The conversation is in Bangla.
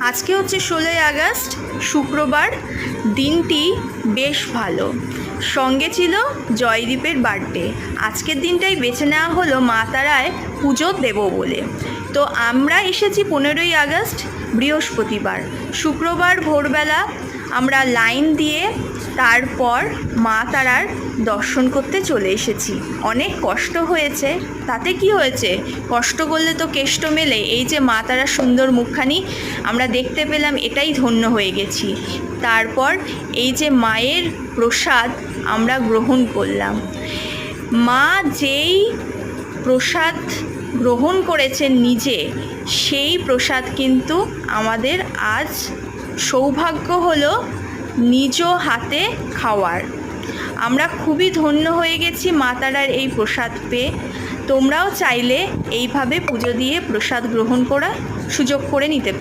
আজকে হচ্ছে 16ই আগস্ট, শুক্রবার। দিনটি বেশ ভালো। সঙ্গে ছিল জয়দীপের বার্থডে। আজকের দিনটাই বেছে নেওয়া হলো মা তারায় পুজো দেব বলে। তো আমরা এসেছি 15ই আগস্ট বৃহস্পতিবার। শুক্রবার ভোরবেলা আমরা লাইন দিয়ে তারপর মা তারার দর্শন করতে চলে এসেছি। অনেক কষ্ট হয়েছে, তাতে কি হয়েছে, কষ্ট করলে তো কেষ্ট মেলে। এই যে মা তারার সুন্দর মুখখানি আমরা দেখতে পেলাম, এটাই ধন্য হয়ে গেছি। তারপর এই যে মায়ের প্রসাদ আমরা গ্রহণ করলাম। মা যেই প্রসাদ গ্রহণ করেছেন নিজে, সেই প্রসাদ কিন্তু আমাদের আজ সৌভাগ্য হলো নিজ হাতে খাওয়ার। আমরা খুবই ধন্য হয়ে গেছি মা তারার এই প্রসাদ পেয়ে। তোমরাও চাইলে এইভাবে পুজো দিয়ে প্রসাদ গ্রহণ করার সুযোগ করে নিতে।